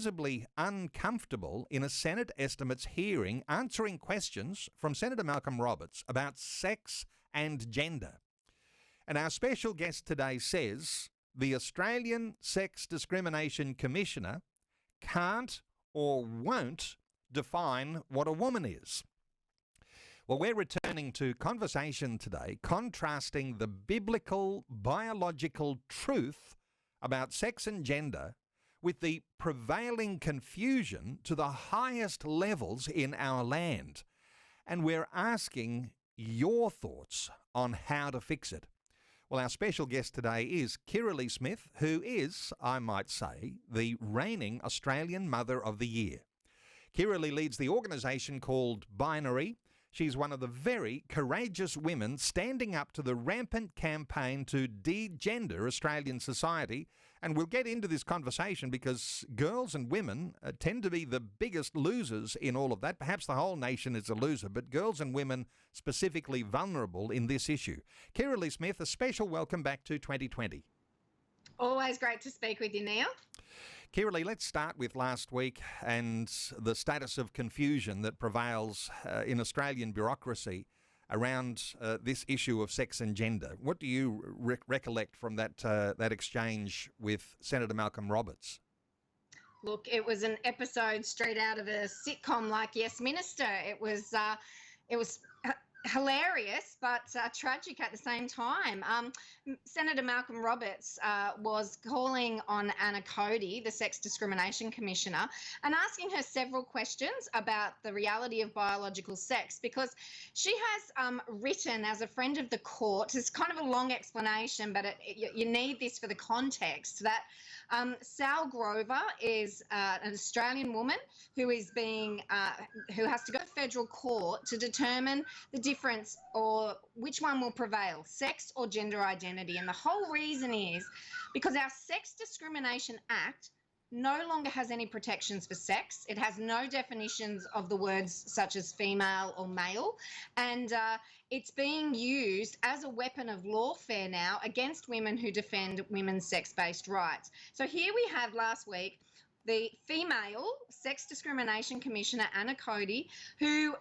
visibly uncomfortable in a Senate estimates hearing answering questions from Senator Malcolm Roberts about sex and gender. And our special guest today says the Australian Sex Discrimination Commissioner can't or won't define what a woman is. Well, we're returning to conversation today, contrasting the biblical, biological truth about sex and gender with the prevailing confusion to the highest levels in our land. And we're asking your thoughts on how to fix it. Well, our special guest today is Kirralie Smith, who is, I might say, the reigning Australian Mother of the Year. Kirralie leads the organisation called Binary. She's one of the very courageous women standing up to the rampant campaign to de-gender Australian society. And we'll get into this conversation because girls and women tend to be the biggest losers in all of that. Perhaps the whole nation is a loser, but girls and women specifically vulnerable in this issue. Kirralie Smith, a special welcome back to 2020. Always great to speak with you, Neil. Kirralie, let's start with last week and the status of confusion that prevails in Australian bureaucracy around this issue of sex and gender. What do you recollect from that exchange with Senator Malcolm Roberts? Look, it was an episode straight out of a sitcom like Yes Minister. It was hilarious, but tragic at the same time. Senator Malcolm Roberts was calling on Anna Cody, the Sex Discrimination Commissioner, and asking her several questions about the reality of biological sex, because she has written as a friend of the court, it's kind of a long explanation, but you need this for the context, that Sal Grover is an Australian woman who is who has to go to federal court to determine the difference or which one will prevail, sex or gender identity. And the whole reason is because our Sex Discrimination Act no longer has any protections for sex. It has no definitions of the words such as female or male. And it's being used as a weapon of lawfare now against women who defend women's sex-based rights. So here we have last week the female Sex Discrimination Commissioner, Anna Cody, who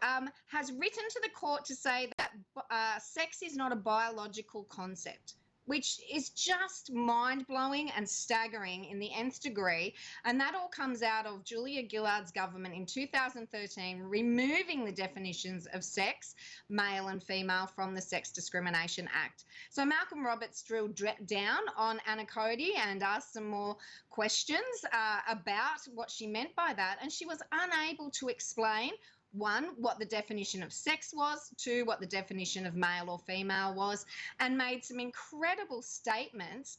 has written to the court to say that sex is not a biological concept, which is just mind-blowing and staggering in the nth degree. And that all comes out of Julia Gillard's government in 2013, removing the definitions of sex, male and female, from the Sex Discrimination Act. So Malcolm Roberts drilled down on Anna Cody and asked some more questions about what she meant by that. And she was unable to explain, one, what the definition of sex was, two, what the definition of male or female was, and made some incredible statements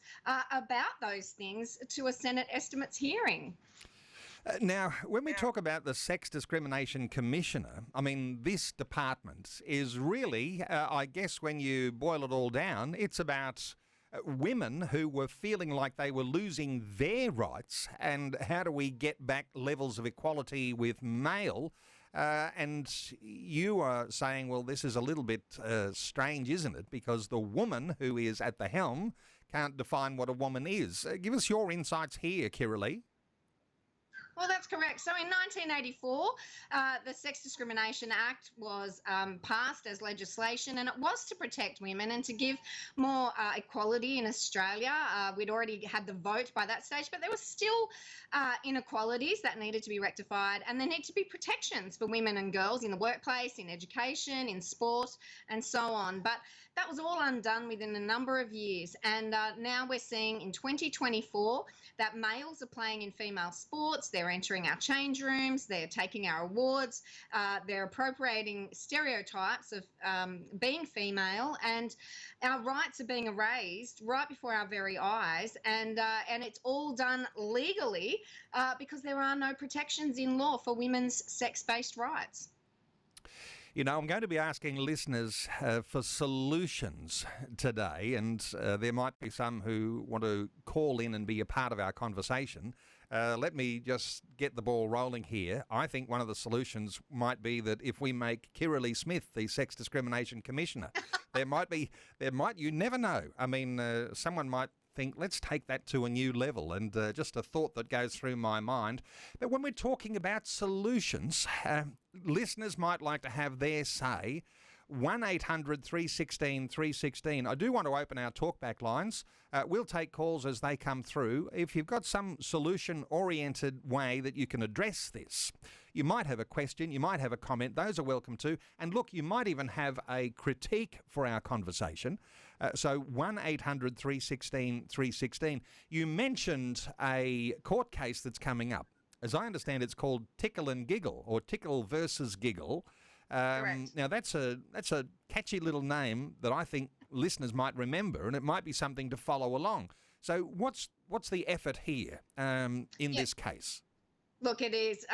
about those things to a Senate estimates hearing. Now, when we talk about the Sex Discrimination Commissioner, I mean, this department is really, I guess when you boil it all down, it's about women who were feeling like they were losing their rights, and how do we get back levels of equality with male? And you are saying, well, this is a little bit strange, isn't it? Because the woman who is at the helm can't define what a woman is. Give us your insights here, Kirralie. Well, that's correct. So in 1984, the Sex Discrimination Act was passed as legislation, and it was to protect women and to give more equality in Australia. We'd already had the vote by that stage, but there were still inequalities that needed to be rectified, and there need to be protections for women and girls in the workplace, in education, in sport, and so on. But that was all undone within a number of years, and now we're seeing in 2024 that males are playing in female sports. They're entering our change rooms, they're taking our awards, they're appropriating stereotypes of being female, and our rights are being erased right before our very eyes, and it's all done legally because there are no protections in law for women's sex-based rights. You know, I'm going to be asking listeners for solutions today, and there might be some who want to call in and be a part of our conversation. Let me just get the ball rolling here. I think one of the solutions might be that if we make Kirralie Smith the Sex Discrimination Commissioner, you never know. I mean, someone might think, let's take that to a new level. And just a thought that goes through my mind. But when we're talking about solutions, listeners might like to have their say. 1-800-316-316. I do want to open our talkback lines. We'll take calls as they come through. If you've got some solution-oriented way that you can address this, you might have a question, you might have a comment. Those are welcome too. And look, you might even have a critique for our conversation. So 1-800-316-316. You mentioned a court case that's coming up. As I understand, it's called Tickle and Giggle, or Tickle versus Giggle. Now, that's a catchy little name that I think listeners might remember, and it might be something to follow along. So what's the effort here in this case? Look, it is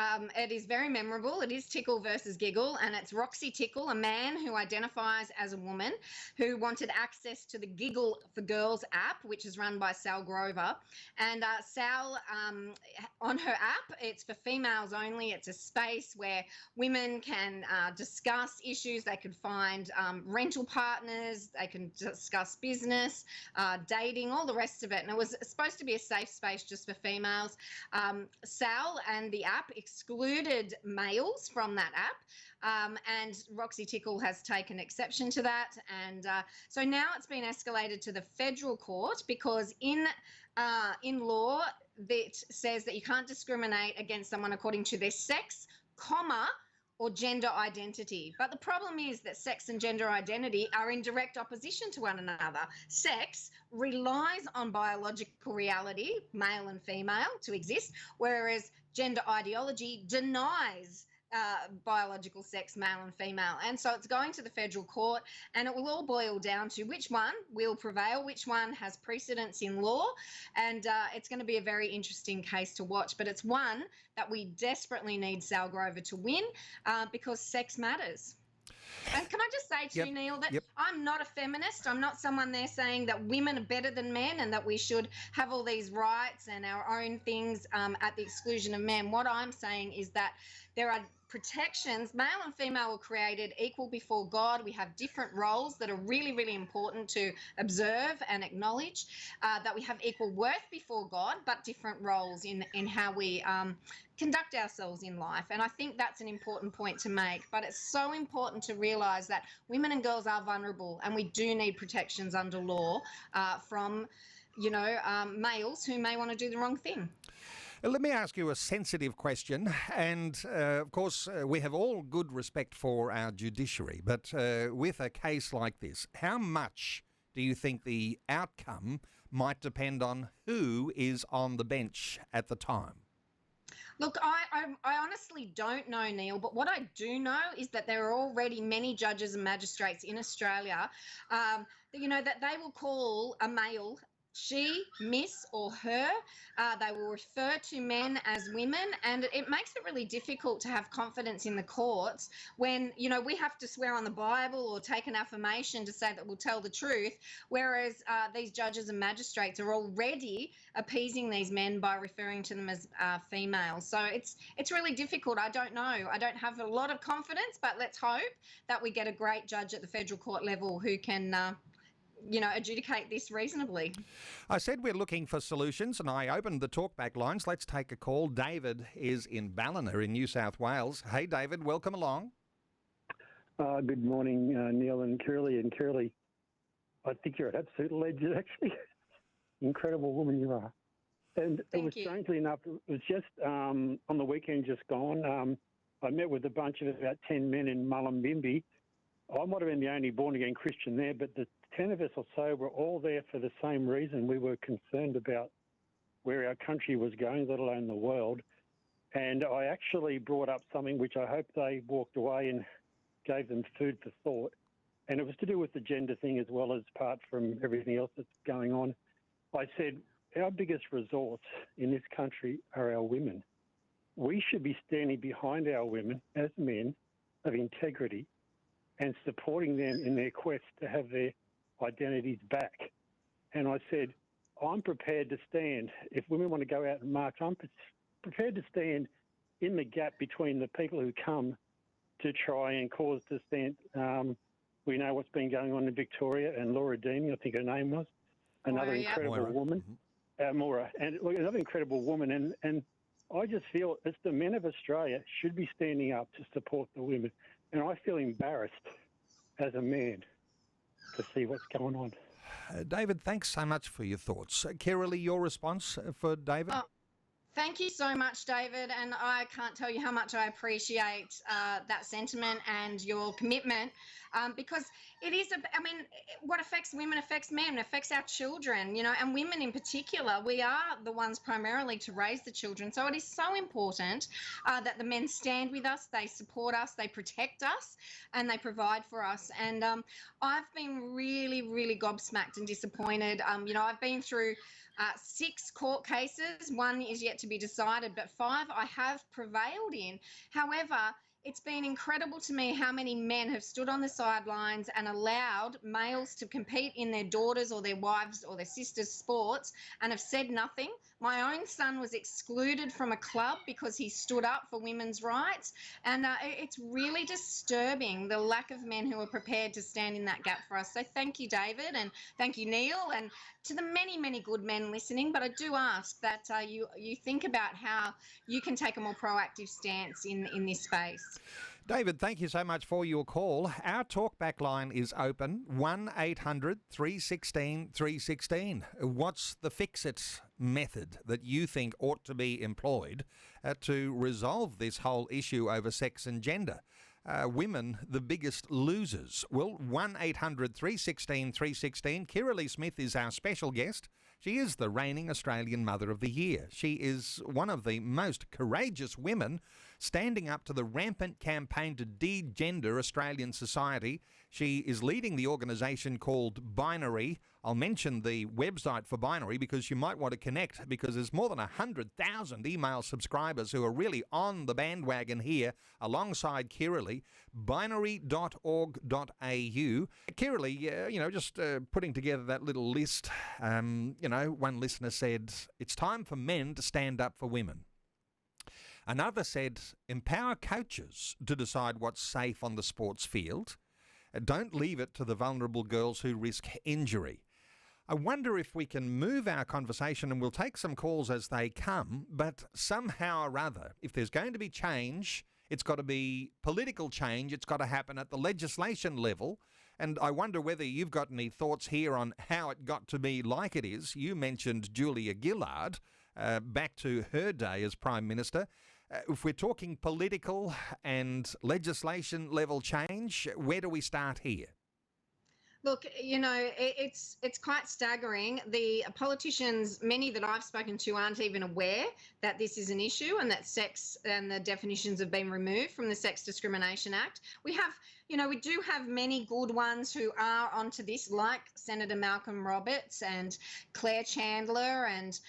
very memorable. It is Tickle versus Giggle, and it's Roxy Tickle, a man who identifies as a woman, who wanted access to the Giggle for Girls app, which is run by Sal Grover. And Sal, on her app, it's for females only. It's a space where women can discuss issues. They could find rental partners. They can discuss business, dating, all the rest of it. And it was supposed to be a safe space just for females. Sal and the app excluded males from that app, and Roxy Tickle has taken exception to that, and so now it's been escalated to the federal court because in law that says that you can't discriminate against someone according to their sex, or gender identity. But the problem is that sex and gender identity are in direct opposition to one another. Sex relies on biological reality, male and female, to exist, whereas gender ideology denies biological sex, male and female. And so it's going to the federal court, and it will all boil down to which one will prevail, which one has precedence in law. And it's going to be a very interesting case to watch. But it's one that we desperately need Sal Grover to win because sex matters. And can I just say to you, Neil, that I'm not a feminist. I'm not someone there saying that women are better than men and that we should have all these rights and our own things at the exclusion of men. What I'm saying is that there are protections. Male and female were created equal before God. We have different roles that are really, really important to observe and acknowledge, that we have equal worth before God, but different roles in how we conduct ourselves in life. And I think that's an important point to make. But it's so important to realise that women and girls are vulnerable, and we do need protections under law from, males who may want to do the wrong thing. Let me ask you a sensitive question, and of course we have all good respect for our judiciary, but with a case like this, how much do you think the outcome might depend on who is on the bench at the time? Look, I honestly don't know, Neil, but what I do know is that there are already many judges and magistrates in Australia, that they will call a male she, miss, or her. They will refer to men as women, and it makes it really difficult to have confidence in the courts when, we have to swear on the Bible or take an affirmation to say that we'll tell the truth, whereas these judges and magistrates are already appeasing these men by referring to them as females. So it's really difficult. I don't know. I don't have a lot of confidence, but let's hope that we get a great judge at the federal court level who can adjudicate this reasonably. I said we're looking for solutions, and I opened the talkback lines. Let's take a call. David is in Ballina in New South Wales. Hey, David, welcome along. Good morning, Neil and Kirralie. And Kirralie, I think you're an absolute legend, actually. Incredible woman you are. And Thank it was you. strangely enough, it was just on the weekend just gone. I met with a bunch of about 10 men in Mullumbimby. I might have been the only born-again Christian there, but the 10 of us or so were all there for the same reason. We were concerned about where our country was going, let alone the world. And I actually brought up something which I hope they walked away and gave them food for thought. And it was to do with the gender thing as well as apart from everything else that's going on. I said, our biggest resource in this country are our women. We should be standing behind our women as men of integrity and supporting them in their quest to have their identities back. And I said, I'm prepared to stand. If women want to go out and march, I'm prepared to stand in the gap between the people who come to try and cause dissent. We know what's been going on in Victoria, and Laura Deany, I think her name was, another incredible Moira. woman, Maura, and look, another incredible woman, and I just feel it's the men of Australia should be standing up to support the women, and I feel embarrassed as a man to see what's going on. David, thanks so much for your thoughts. Kirralie, your response for David? Thank you so much, David, and I can't tell you how much I appreciate that sentiment and your commitment, because it is, what affects women affects men, affects our children, and women in particular. We are the ones primarily to raise the children, so it is so important that the men stand with us, they support us, they protect us, and they provide for us. And I've been really, really gobsmacked and disappointed. I've been through 6 court cases. 1 is yet to be decided, but 5 I have prevailed in. However, it's been incredible to me how many men have stood on the sidelines and allowed males to compete in their daughters' or their wives' or their sisters' sports and have said nothing. My own son was excluded from a club because he stood up for women's rights, and it's really disturbing, the lack of men who are prepared to stand in that gap for us. So thank you, David, and thank you, Neil, and to the many, many good men listening. But I do ask that you think about how you can take a more proactive stance in this space. David, thank you so much for your call. Our talkback line is open, 1800 316 316. What's the fix-it method that you think ought to be employed to resolve this whole issue over sex and gender? Women, the biggest losers. Well, 1800 316 316. Kirralie Smith is our special guest. She is the reigning Australian Mother of the Year. She is one of the most courageous women standing up to the rampant campaign to de-gender Australian society. She is leading the organisation called Binary. I'll mention the website for Binary because you might want to connect, because there's more than 100,000 email subscribers who are really on the bandwagon here alongside Kirralie. Binary.org.au. Kirralie, just putting together that little list, one listener said, it's time for men to stand up for women. Another said, empower coaches to decide what's safe on the sports field. Don't leave it to the vulnerable girls who risk injury. I wonder if we can move our conversation, and we'll take some calls as they come, but somehow or other, if there's going to be change, it's got to be political change. It's got to happen at the legislation level. And I wonder whether you've got any thoughts here on how it got to be like it is. You mentioned Julia Gillard, back to her day as Prime Minister. If we're talking political and legislation level change, where do we start here? Look, it's quite staggering. The politicians, many that I've spoken to, aren't even aware that this is an issue and that sex and the definitions have been removed from the Sex Discrimination Act. We do have many good ones who are onto this, like Senator Malcolm Roberts and Claire Chandler and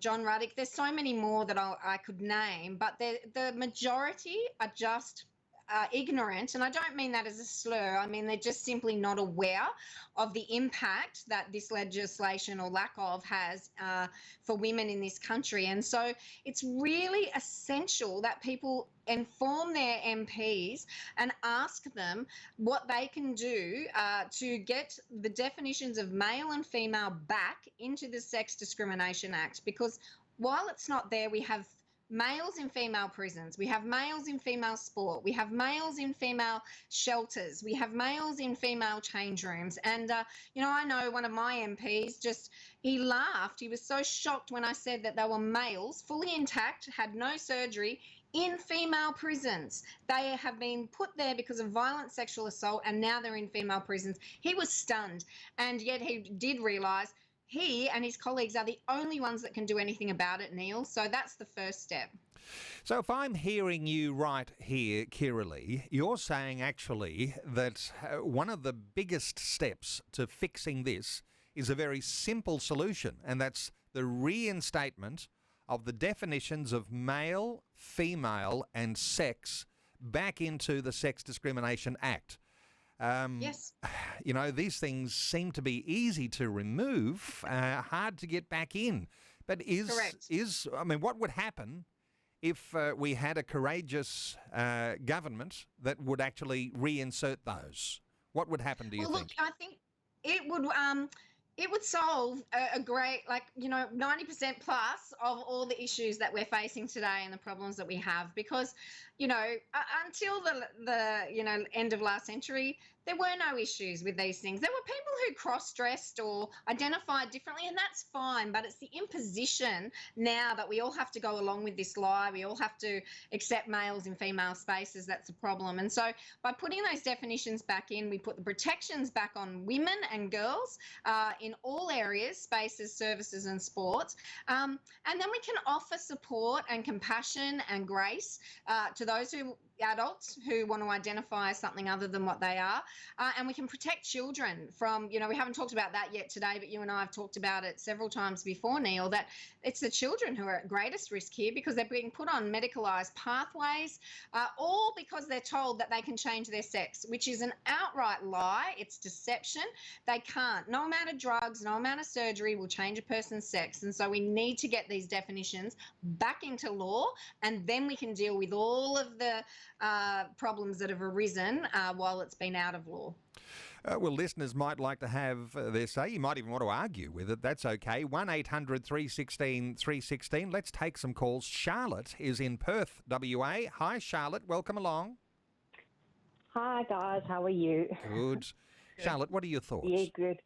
John Ruddick. There's so many more that I could name, but the majority are just ignorant, and I don't mean that as a slur. I mean they're just simply not aware of the impact that this legislation, or lack of, has for women in this country. And so it's really essential that people inform their MPs and ask them what they can do to get the definitions of male and female back into the Sex Discrimination Act, because while it's not there, we have males in female prisons, we have males in female sport, we have males in female shelters, we have males in female change rooms. And, I know one of my MPs he laughed. He was so shocked when I said that there were males, fully intact, had no surgery, in female prisons. They have been put there because of violent sexual assault, and now they're in female prisons. He was stunned, and yet he did realise he and his colleagues are the only ones that can do anything about it, Neil. So that's the first step. So if I'm hearing you right here, Kirralie, you're saying actually that one of the biggest steps to fixing this is a very simple solution, and that's the reinstatement of the definitions of male, female and sex back into the Sex Discrimination Act. Yes. These things seem to be easy to remove, hard to get back in. But Correct. What would happen if we had a courageous government that would actually reinsert those? What would happen, do you think? Look, I think it would. It would solve a great, 90% plus of all the issues that we're facing today and the problems that we have. Because, until the end of last century, there were no issues with these things. There were people who cross-dressed or identified differently, and that's fine. But it's the imposition now that we all have to go along with this lie. We all have to accept males in female spaces. That's the problem. And so by putting those definitions back in, we put the protections back on women and girls in all areas, spaces, services and sports. And then we can offer support and compassion and grace to those adults who want to identify as something other than what they are. And we can protect children from, we haven't talked about that yet today, but you and I have talked about it several times before, Neil, that it's the children who are at greatest risk here because they're being put on medicalised pathways, all because they're told that they can change their sex, which is an outright lie. It's deception. They can't. No amount of drugs, no amount of surgery will change a person's sex. And so we need to get these definitions back into law, and then we can deal with all of the problems that have arisen while it's been out of law. Well, listeners might like to have their say. You might even want to argue with it. That's okay. 1-800-316-316. Let's take some calls. Charlotte is in Perth, WA. Hi, Charlotte. Welcome along. Hi, guys. How are you? Good. Charlotte, what are your thoughts? Yeah, good.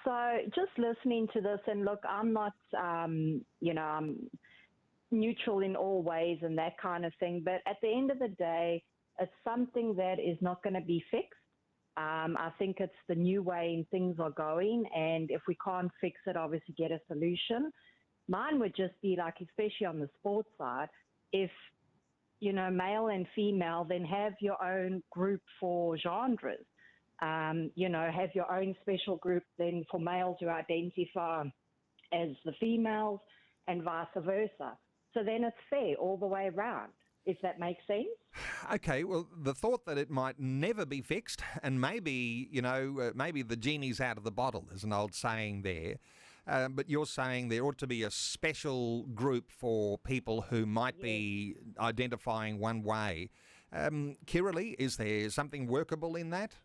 So just listening to this, and look, I'm not, I'm neutral in all ways and that kind of thing. But at the end of the day, it's something that is not going to be fixed. I think it's the new way things are going. And if we can't fix it, obviously get a solution. Mine would just be like, especially on the sports side, if, male and female, then have your own group for genres. Have your own special group then for males who identify as the females and vice versa. So then it's fair all the way around, if that makes sense. Okay, well, the thought that it might never be fixed, and maybe, maybe the genie's out of the bottle, there's an old saying there. But you're saying there ought to be a special group for people who might be identifying one way. Kirralie, is there something workable in that?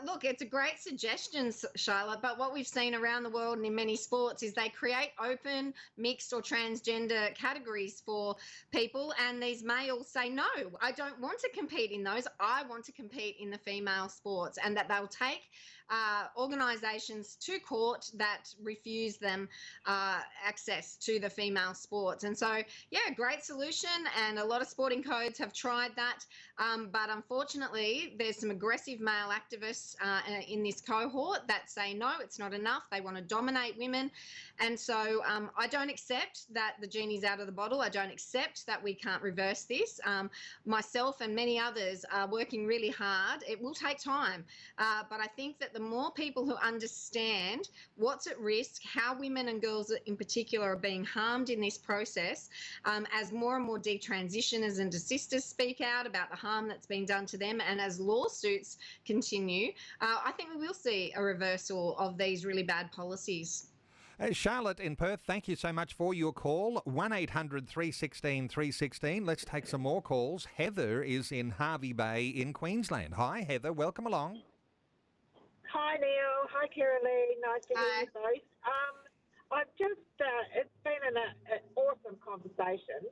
Look, it's a great suggestion, Charlotte, but what we've seen around the world and in many sports is they create open, mixed or transgender categories for people, and these males say, no, I don't want to compete in those. I want to compete in the female sports, and that they'll take organisations to court that refuse them access to the female sports. And so, great solution, and a lot of sporting codes have tried that, but unfortunately there's some aggressive male activists in this cohort that say no, it's not enough. They want to dominate women. And so I don't accept that the genie's out of the bottle. I don't accept that we can't reverse this. Myself and many others are working really hard. It will take time, but I think that the more people who understand what's at risk, how women and girls in particular are being harmed in this process, as more and more detransitioners and desisters speak out about the harm that's being done to them, and as lawsuits continue, I think we will see a reversal of these really bad policies. Charlotte in Perth, thank you so much for your call. 1-800-316-316. Let's take some more calls. Heather is in Hervey Bay in Queensland. Hi, Heather. Welcome along. Hi, Neil. Hi, Kirralie. Nice to hear you both. I've just, it's been an awesome conversation.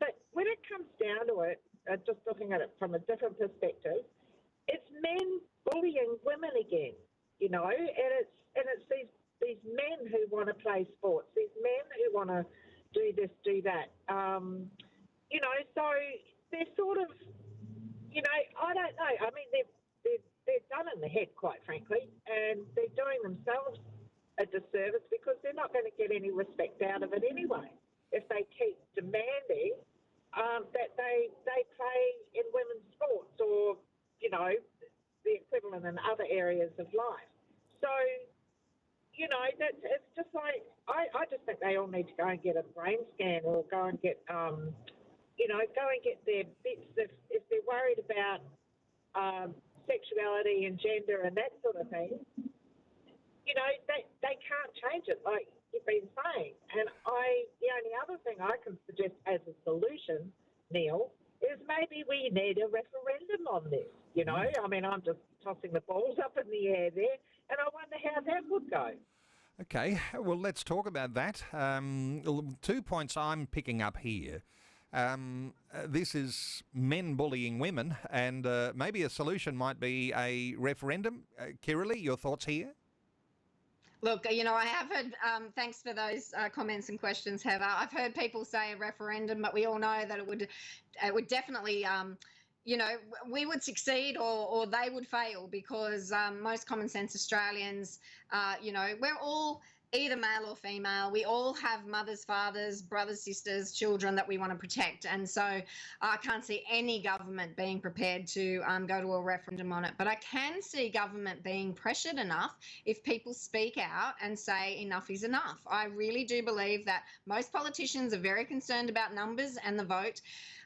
But when it comes down to it, just looking at it from a different perspective, it's men bullying women again, and it's these men who want to play sports, these men who want to do this, do that. So they're sort of, I don't know. I mean, they're done in the head, quite frankly, and they're doing themselves a disservice because they're not going to get any respect out of it anyway if they keep demanding that they play in women's sports or, the equivalent in other areas of life. So, it's just like, I just think they all need to go and get a brain scan or go and get, go and get their bits if they're worried about sexuality and gender and that sort of thing. They can't change it like you've been saying. And the only other thing I can suggest as a solution, Neil, is maybe we need a referendum on this. I mean, I'm just tossing the balls up in the air there. and I wonder how that would go. Okay, well, let's talk about that. 2 points I'm picking up here. This is men bullying women, and maybe a solution might be a referendum. Kirralie, your thoughts here? Look, I have heard, thanks for those comments and questions, Heather. I've heard people say a referendum, but we all know that it would definitely, we would succeed or they would fail because most common sense Australians, we're all either male or female. We all have mothers, fathers, brothers, sisters, children that we want to protect. And so I can't see any government being prepared to go to a referendum on it. But I can see government being pressured enough if people speak out and say enough is enough. I really do believe that most politicians are very concerned about numbers and the votes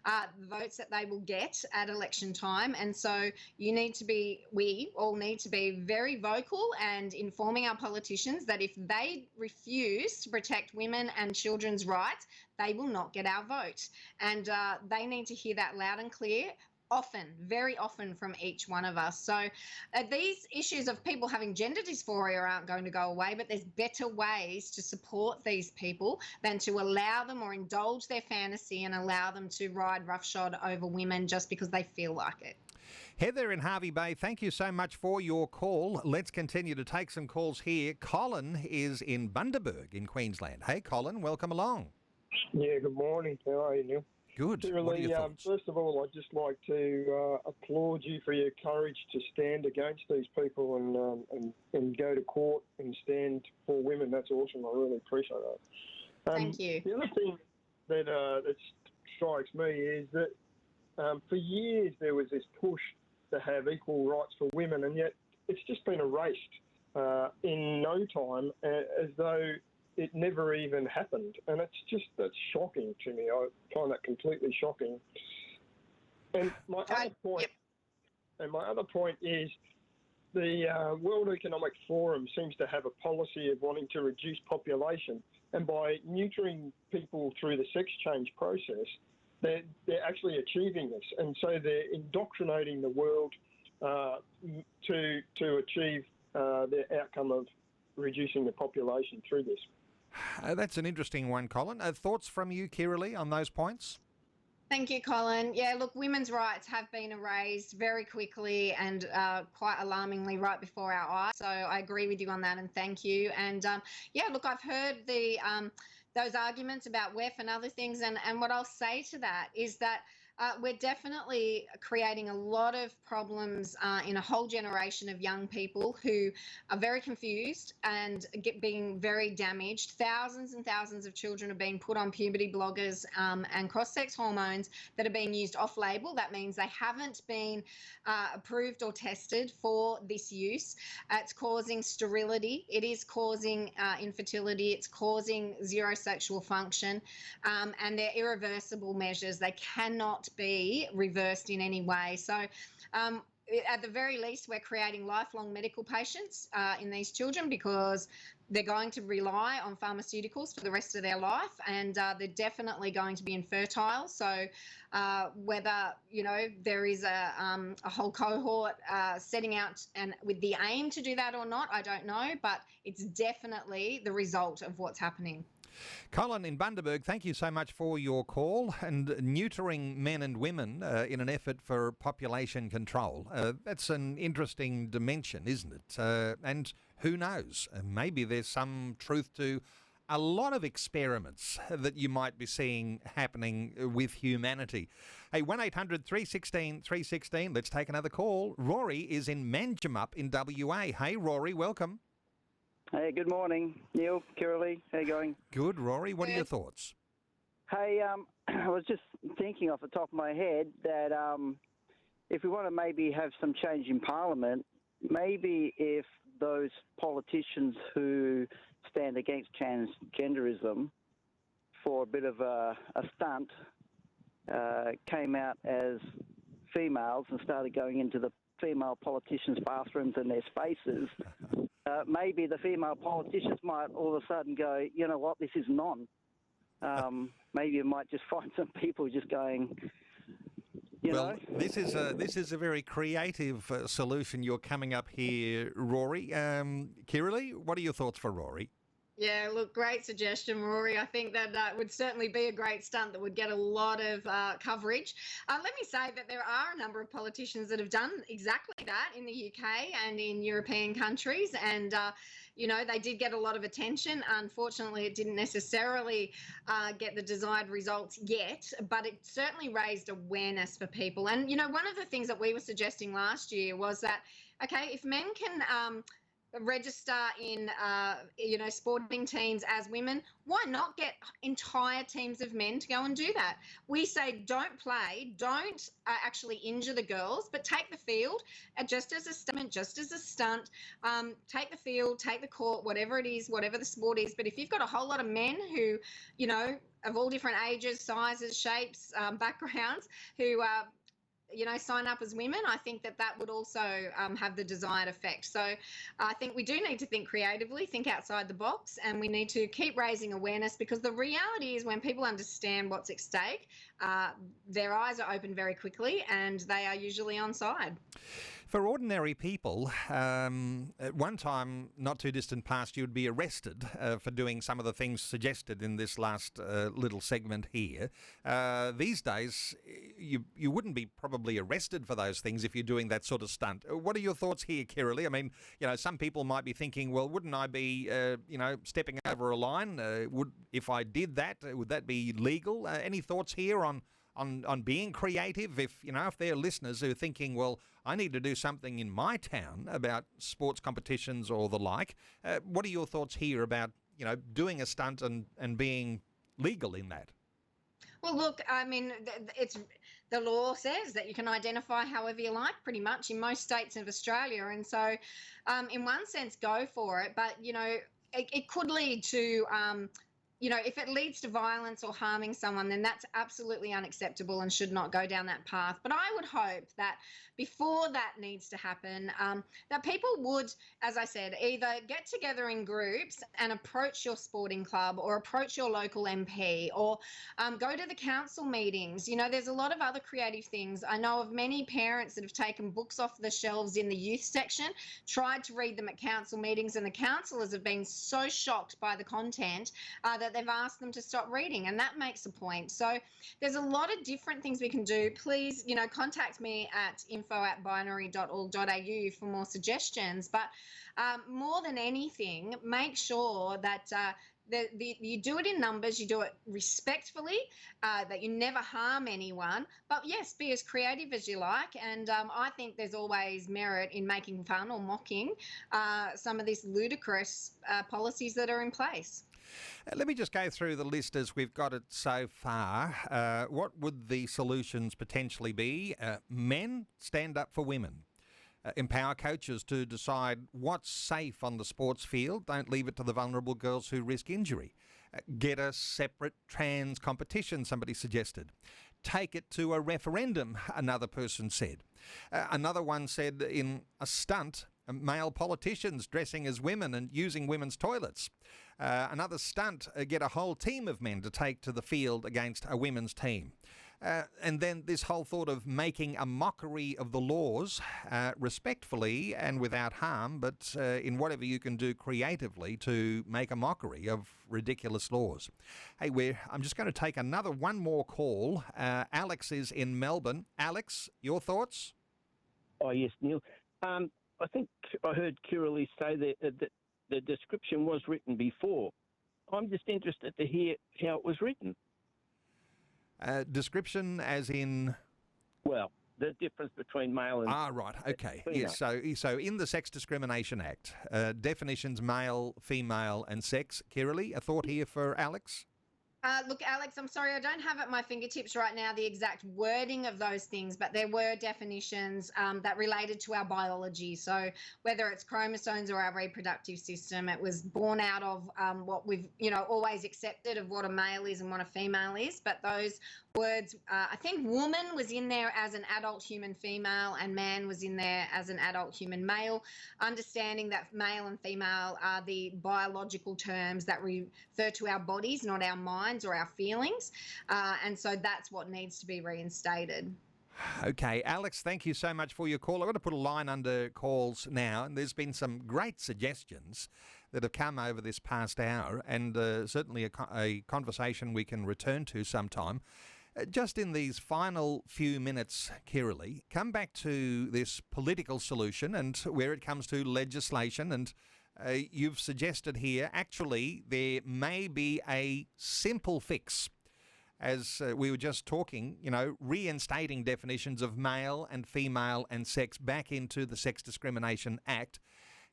that they will get at election time. And so we all need to be very vocal and informing our politicians that if they refuse to protect women and children's rights, they will not get our vote. And they need to hear that loud and clear. Often, very often from each one of us. So these issues of people having gender dysphoria aren't going to go away, but there's better ways to support these people than to allow them or indulge their fantasy and allow them to ride roughshod over women just because they feel like it. Heather in Hervey Bay, thank you so much for your call. Let's continue to take some calls here. Colin is in Bundaberg in Queensland. Hey, Colin, welcome along. Yeah, good morning. How are you, Neil? Good. What are your thoughts? First of all, I'd just like to applaud you for your courage to stand against these people and go to court and stand for women. That's awesome. I really appreciate that. Thank you. The other thing that strikes me is that for years there was this push to have equal rights for women, and yet it's just been erased in no time, as though it never even happened. And that's shocking to me. I find that completely shocking. And my other point is the World Economic Forum seems to have a policy of wanting to reduce population, and by neutering people through the sex change process, they're actually achieving this. And so they're indoctrinating the world to achieve the outcome of reducing the population through this. That's an interesting one, Colin. Thoughts from you, Kirralie, on those points? Thank you, Colin. Yeah, look, women's rights have been erased very quickly and quite alarmingly right before our eyes. So I agree with you on that, and thank you. And look, I've heard those arguments about WEF and other things, and what I'll say to that is that we're definitely creating a lot of problems in a whole generation of young people who are very confused and being very damaged. Thousands and thousands of children are being put on puberty blockers and cross-sex hormones that are being used off-label. That means they haven't been approved or tested for this use. It's causing sterility. It is causing infertility. It's causing zero sexual function, and they're irreversible measures. They cannot be reversed in any way. So at the very least, we're creating lifelong medical patients in these children because they're going to rely on pharmaceuticals for the rest of their life, and they're definitely going to be infertile. So whether, there is a whole cohort setting out and with the aim to do that or not, I don't know, but it's definitely the result of what's happening. Colin in Bundaberg, thank you so much for your call. And neutering men and women in an effort for population control, that's an interesting dimension, isn't it? And who knows, maybe there's some truth to a lot of experiments that you might be seeing happening with humanity. Hey, 1800 316 316, let's take another call. Rory is in Manjimup in WA. Hey, Rory, welcome. Hey, good morning, Neil, Kirralie. How you going? Good, Rory. What are your thoughts? Hey, I was just thinking off the top of my head that if we want to maybe have some change in Parliament, maybe if those politicians who stand against transgenderism for a bit of a stunt came out as females and started going into the female politicians' bathrooms and their spaces, maybe the female politicians might all of a sudden go, you know what, this is non. Maybe you might just find some people just going, You Well, know? this is a very creative solution you're coming up here, Rory. Kirralie, what are your thoughts for Rory? Yeah, look, great suggestion, Rory. I think that would certainly be a great stunt that would get a lot of coverage. Let me say that there are a number of politicians that have done exactly that in the UK and in European countries. And, they did get a lot of attention. Unfortunately, it didn't necessarily get the desired results yet, but it certainly raised awareness for people. And, one of the things that we were suggesting last year was that, okay, if men can register in sporting teams as women, why not get entire teams of men to go and do that? We say don't play, don't actually injure the girls, but take the field just as a stunt, take the field, take the court, whatever it is, whatever the sport is. But if you've got a whole lot of men who of all different ages, sizes, shapes, backgrounds, who sign up as women, I think that would also have the desired effect. So I think we do need to think creatively, think outside the box, and we need to keep raising awareness, because the reality is when people understand what's at stake, their eyes are open very quickly and they are usually on side. For ordinary people, at one time, not too distant past, you would be arrested for doing some of the things suggested in this last little segment here. These days, you wouldn't be probably arrested for those things if you're doing that sort of stunt. What are your thoughts here, Kirralie? I mean, some people might be thinking, well, wouldn't I be, stepping over a line? If I did that, would that be legal? Any thoughts here on being creative? If there are listeners who are thinking, well, I need to do something in my town about sports competitions or the like, what are your thoughts here about doing a stunt and being legal in that? Well, look, I mean, the law says that you can identify however you like, pretty much, in most states of Australia, and so in one sense, go for it. But it could lead to if it leads to violence or harming someone, then that's absolutely unacceptable and should not go down that path. But I would hope that before that needs to happen, that people would, as I said, either get together in groups and approach your sporting club or approach your local MP or go to the council meetings. There's a lot of other creative things. I know of many parents that have taken books off the shelves in the youth section, tried to read them at council meetings, and the councillors have been so shocked by the content that they've asked them to stop reading, and that makes a point. So there's a lot of different things we can do. Please, contact me at info@binary.org.au for more suggestions. But more than anything, make sure that you do it in numbers, you do it respectfully, that you never harm anyone. But yes, be as creative as you like. And I think there's always merit in making fun or mocking some of these ludicrous policies that are in place. Let me just go through the list as we've got it so far. What would the solutions potentially be? Men, stand up for women. Empower coaches to decide what's safe on the sports field. Don't leave it to the vulnerable girls who risk injury. Get a separate trans competition, somebody suggested. Take it to a referendum, another person said. Another one said in a stunt, male politicians dressing as women and using women's toilets. Another stunt, get a whole team of men to take to the field against a women's team. And then this whole thought of making a mockery of the laws, respectfully and without harm, but in whatever you can do creatively to make a mockery of ridiculous laws. Hey, I'm just going to take one more call. Alex is in Melbourne. Alex, your thoughts? Oh, yes, Neil. I think I heard Kirralie say that the description was written before. I'm just interested to hear how it was written. Description as in? Well, the difference between male and... right, okay. Yes, so in the Sex Discrimination Act, definitions male, female and sex. Kirralie, a thought here for Alex? Look, Alex, I'm sorry, I don't have at my fingertips right now the exact wording of those things, but there were definitions that related to our biology. So whether it's chromosomes or our reproductive system, it was born out of what we've, always accepted of what a male is and what a female is. But those words, I think woman was in there as an adult human female and man was in there as an adult human male, understanding that male and female are the biological terms that refer to our bodies, not our minds or our feelings. And so that's what needs to be reinstated. Okay, Alex, thank you so much for your call. I'm going to put a line under calls now, and there's been some great suggestions that have come over this past hour, and certainly a conversation we can return to sometime. Just in these final few minutes, Kirralie, come back to this political solution and where it comes to legislation, and you've suggested here, actually, there may be a simple fix. As we were just talking, reinstating definitions of male and female and sex back into the Sex Discrimination Act.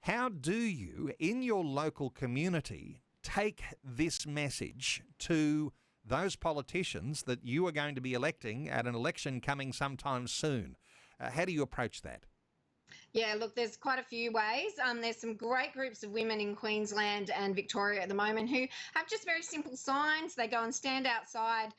How do you, in your local community, take this message to those politicians that you are going to be electing at an election coming sometime soon? How do you approach that? Yeah, look, there's quite a few ways. There's some great groups of women in Queensland and Victoria at the moment who have just very simple signs. They go and stand outside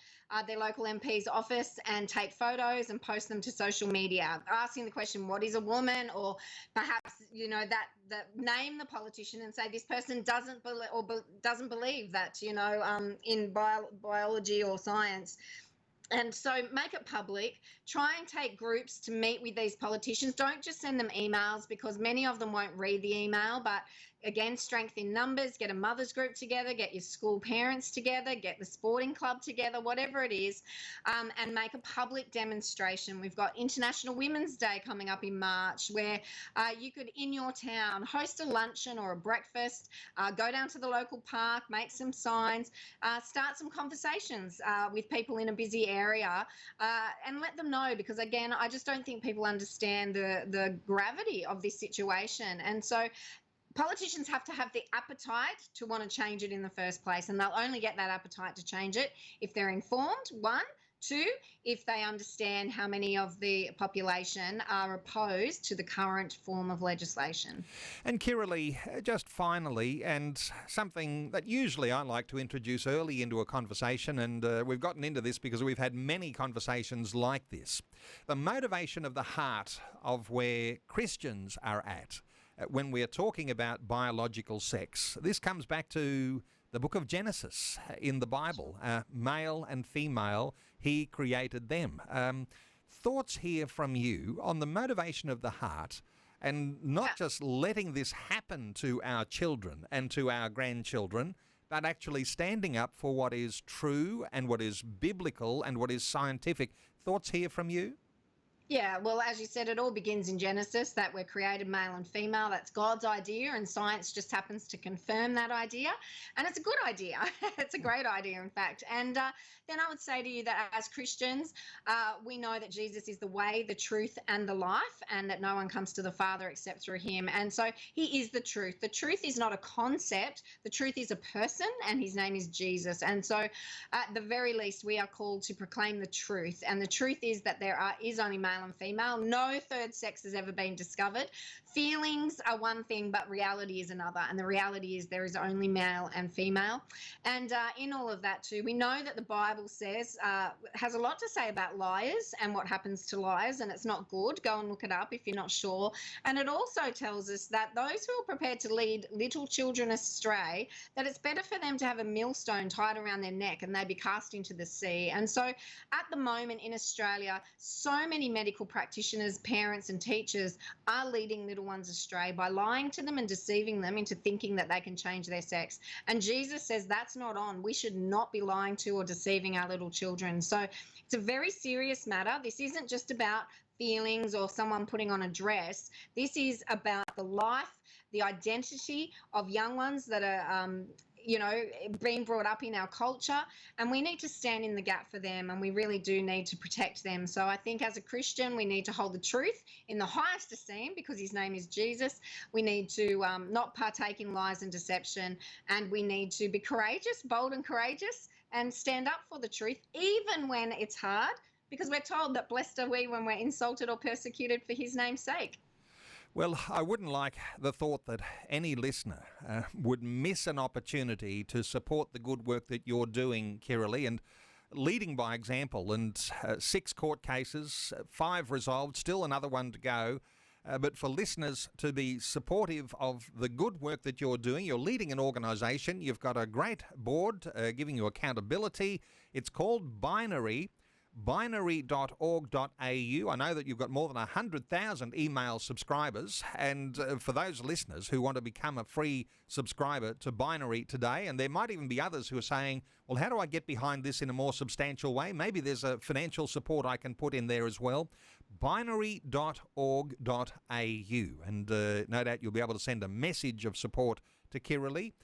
their local MP's office and take photos and post them to social media, asking the question, what is a woman? Or perhaps, that name the politician and say this person doesn't believe that, in biology or science. And so make it public. Try and take groups to meet with these politicians. Don't just send them emails, because many of them won't read the email. But again, strength in numbers. Get a mothers group together, get your school parents together, get the sporting club together, whatever it is, and make a public demonstration. We've got International Women's Day coming up in March, where you could, in your town, host a luncheon or a breakfast, go down to the local park, make some signs, start some conversations with people in a busy area, and let them know, because again, I just don't think people understand the gravity of this situation. And so politicians have to have the appetite to want to change it in the first place, and they'll only get that appetite to change it if they're informed, one. Two, if they understand how many of the population are opposed to the current form of legislation. And Kirralie, just finally, and something that usually I like to introduce early into a conversation, and we've gotten into this because we've had many conversations like this. The motivation of the heart of where Christians are at when we're talking about biological sex. This comes back to the book of Genesis in the Bible. Male and female, he created them. Thoughts here from you on the motivation of the heart, and not just letting this happen to our children and to our grandchildren, but actually standing up for what is true and what is biblical and what is scientific. Thoughts here from you? Yeah, well, as you said, it all begins in Genesis, that we're created male and female. That's God's idea, and science just happens to confirm that idea. And it's a good idea. It's a great idea, in fact. And then I would say to you that as Christians, we know that Jesus is the way, the truth, and the life, and that no one comes to the Father except through him. And so he is the truth. The truth is not a concept. The truth is a person, and his name is Jesus. And so at the very least, we are called to proclaim the truth. And the truth is that there is only male and female. No third sex has ever been discovered. Feelings are one thing, but reality is another. And the reality is there is only male and female. And in all of that too, we know that the Bible says, has a lot to say about liars and what happens to liars, and it's not good. Go and look it up if you're not sure. And it also tells us that those who are prepared to lead little children astray, that it's better for them to have a millstone tied around their neck and they be cast into the sea. And so at the moment in Australia, so many medical practitioners, parents and teachers are leading little ones astray by lying to them and deceiving them into thinking that they can change their sex. And Jesus says that's not on. We should not be lying to or deceiving our little children. So it's a very serious matter. This isn't just about feelings or someone putting on a dress. This is about the life, the identity of young ones that are being brought up in our culture, and we need to stand in the gap for them, and we really do need to protect them. So I think as a Christian, we need to hold the truth in the highest esteem because his name is Jesus. We need to not partake in lies and deception, and we need to be courageous, bold and courageous, and stand up for the truth, even when it's hard, because we're told that blessed are we when we're insulted or persecuted for his name's sake. Well, I wouldn't like the thought that any listener would miss an opportunity to support the good work that you're doing, Kirralie, and leading by example. And 6 court cases, 5 resolved, still another one to go. But for listeners to be supportive of the good work that you're doing, you're leading an organisation, you've got a great board giving you accountability. It's called Binary. binary.org.au. I know that you've got more than 100,000 email subscribers, and for those listeners who want to become a free subscriber to Binary today, and there might even be others who are saying, well, how do I get behind this in a more substantial way? Maybe there's a financial support I can put in there as well. Binary.org.au, and no doubt you'll be able to send a message of support to Kirralie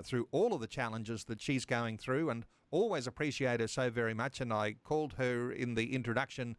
through all of the challenges that she's going through, and always appreciate her so very much. And I called her in the introduction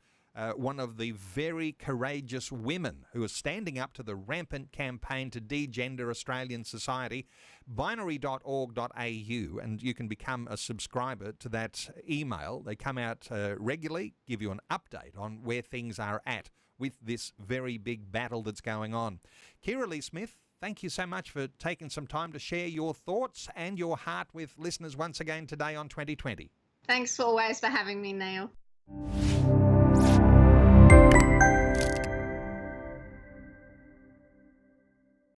one of the very courageous women who are standing up to the rampant campaign to degender Australian society. Binary.org.au, and you can become a subscriber to that email. They come out regularly, give you an update on where things are at with this very big battle that's going on. Kirralie Smith, thank you so much for taking some time to share your thoughts and your heart with listeners once again today on 2020. Thanks always for having me, Neil.